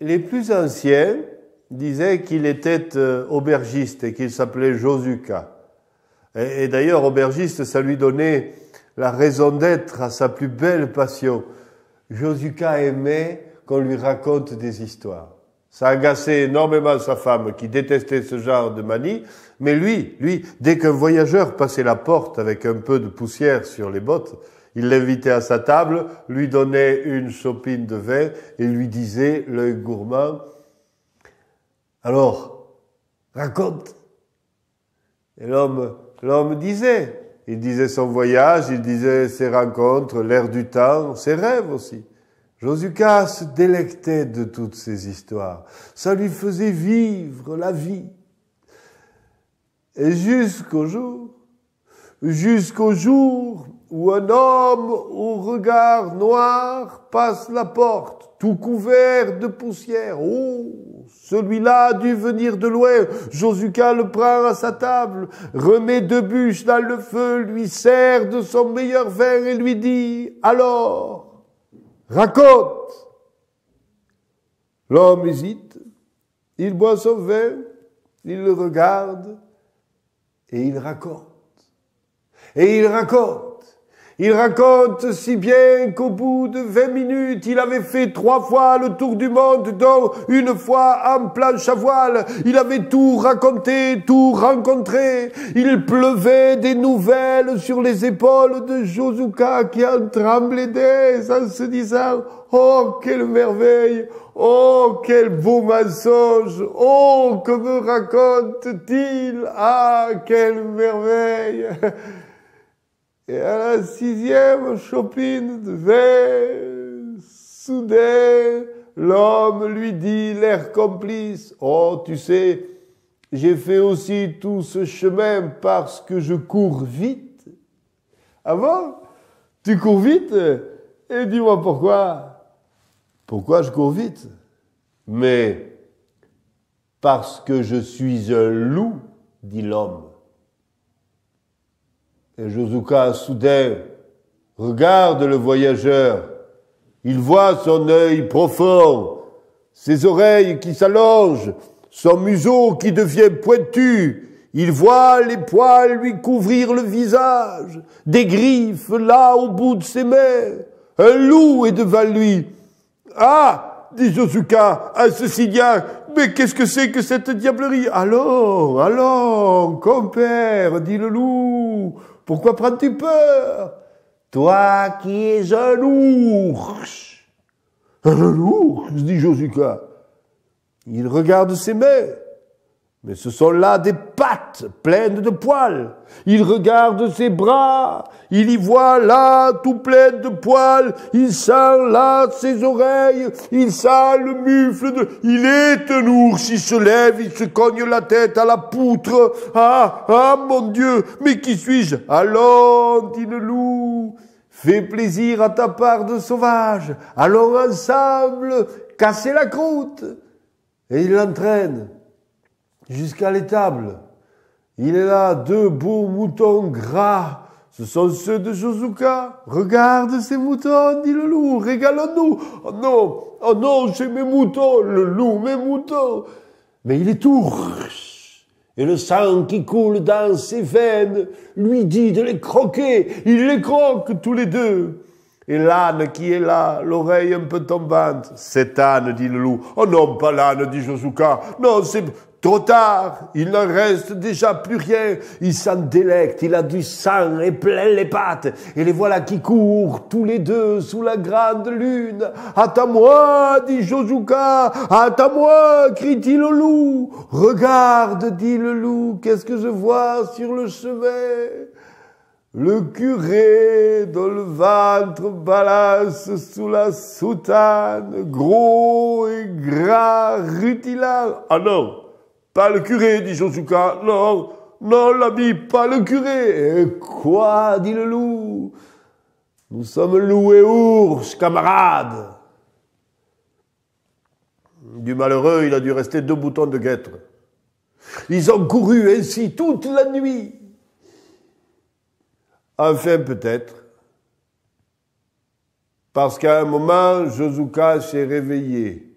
les plus anciens disaient qu'il était aubergiste et qu'il s'appelait Josuka. Et d'ailleurs, aubergiste, ça lui donnait la raison d'être à sa plus belle passion. Josuka aimait qu'on lui raconte des histoires. Ça agaçait énormément sa femme qui détestait ce genre de manie, mais lui, dès qu'un voyageur passait la porte avec un peu de poussière sur les bottes, il l'invitait à sa table, lui donnait une chopine de vin et lui disait, l'œil gourmand, « Alors, raconte !» Et l'homme disait. Il disait son voyage, il disait ses rencontres, l'air du temps, ses rêves aussi. Josuka se délectait de toutes ces histoires. Ça lui faisait vivre la vie. Et jusqu'au jour où un homme au regard noir passe la porte, tout couvert de poussière. Oh, celui-là a dû venir de loin. Josuka le prend à sa table, remet 2 bûches dans le feu, lui sert de son meilleur vin et lui dit « Alors, raconte !» L'homme hésite, il boit son vin, il le regarde et il raconte. Et il raconte si bien qu'au bout de 20 minutes, il avait fait 3 fois le tour du monde, dont 1 fois en planche à voile. Il avait tout raconté, tout rencontré. Il pleuvait des nouvelles sur les épaules de Josuka qui en tremblait d'aise en se disant « Oh, quelle merveille! Oh, quel beau mensonge! Oh, que me raconte-t-il? Ah, quelle merveille !» Et à la 6e chopine de vin, soudain, l'homme lui dit, l'air complice, « Oh, tu sais, j'ai fait aussi tout ce chemin parce que je cours vite. » « Ah bon? Tu cours vite? Et dis-moi pourquoi? »« Pourquoi je cours vite? »« Mais parce que je suis un loup, dit l'homme. » Et Josuka, soudain, regarde le voyageur. Il voit son œil profond, ses oreilles qui s'allongent, son museau qui devient pointu. Il voit les poils lui couvrir le visage, des griffes là au bout de ses mains. Un loup est devant lui. « Ah !» dit Josuka à ce signal. « Mais qu'est-ce que c'est que cette diablerie ?»« Allons, compère, dit le loup. Pourquoi prends-tu peur? Toi qui es un ours. »« Un ours ?» dit Josuka. Il regarde ses mains, mais ce sont là des pattes pleines de poils. Il regarde ses bras, il y voit là tout plein de poils. Il sent là ses oreilles, il sent le mufle de... Il est un ours, il se lève, il se cogne la tête à la poutre. Ah, mon Dieu, mais qui suis-je? Allons, dit le loup, fais plaisir à ta part de sauvage. Allons ensemble, casser la croûte. Et il l'entraîne jusqu'à l'étable. Il est là, 2 beaux moutons gras. Ce sont ceux de Josuka. Regarde ces moutons, dit le loup, régalons-nous. Oh non, c'est mes moutons, le loup, mes moutons. Mais il est tout et le sang qui coule dans ses veines lui dit de les croquer. Il les croque tous les 2. Et l'âne qui est là, l'oreille un peu tombante. Cet âne, dit le loup. Oh non, pas l'âne, dit Josuka. Non, c'est trop tard. Il n'en reste déjà plus rien. Il s'en délecte. Il a du sang et plein les pattes. Et les voilà qui courent tous les 2 sous la grande lune. Attends-moi, dit Josuka. Attends-moi, crie-t-il au loup. Regarde, dit le loup. Qu'est-ce que je vois sur le chemin? Le curé dont le ventre balance sous la soutane, gros et gras, rutilant. Ah non, pas le curé, dit Josuka. Non, l'ami, pas le curé. Et quoi, dit le loup? Nous sommes loup et ours, camarades. Du malheureux, il a dû rester 2 boutons de guêtre. Ils ont couru ainsi toute la nuit. Enfin, peut-être, parce qu'à un moment, Josuka s'est réveillé.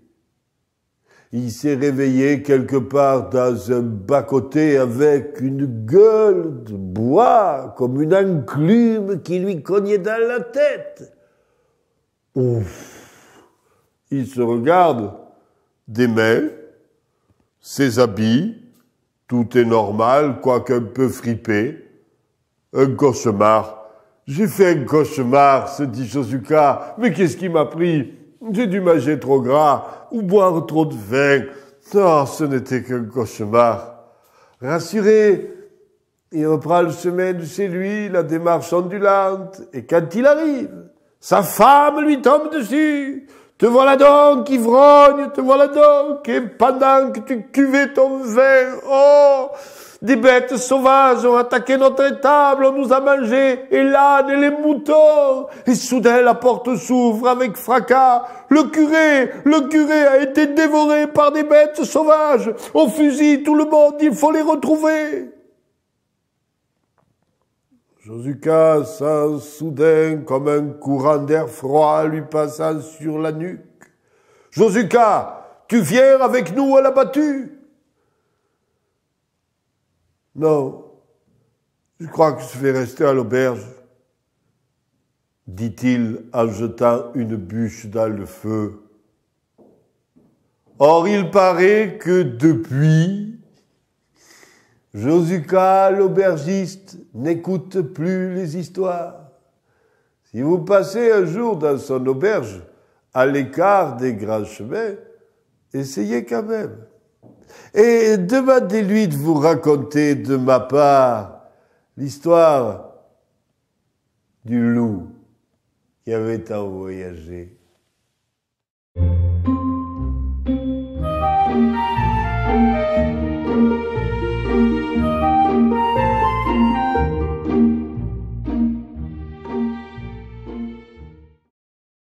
Il s'est réveillé quelque part dans un bas-côté avec une gueule de bois, comme une enclume qui lui cognait dans la tête. Ouf! Il se regarde, des mains, ses habits, tout est normal, quoique un peu fripé. Un cauchemar. J'ai fait un cauchemar, se dit Josuka. Mais qu'est-ce qui m'a pris? J'ai dû manger trop gras ou boire trop de vin. Non, ce n'était qu'un cauchemar. Rassuré, il reprend le chemin de chez lui, la démarche ondulante. Et quand il arrive, sa femme lui tombe dessus. Te voilà donc, ivrogne, te voilà donc. Et pendant que tu cuvais ton vin, oh, des bêtes sauvages ont attaqué notre étable, on nous a mangé, et l'âne et les moutons. Et soudain, la porte s'ouvre avec fracas. Le curé a été dévoré par des bêtes sauvages. On fusille tout le monde, il faut les retrouver. Josuka sent soudain comme un courant d'air froid lui passant sur la nuque. Josuka, tu viens avec nous à la battue? Non, je crois que je vais rester à l'auberge, dit-il en jetant une bûche dans le feu. Or, il paraît que depuis, Josuka, l'aubergiste, n'écoute plus les histoires. Si vous passez un jour dans son auberge, à l'écart des grands chemins, essayez quand même. Et demandez-lui de vous raconter de ma part l'histoire du loup qui avait tant voyagé.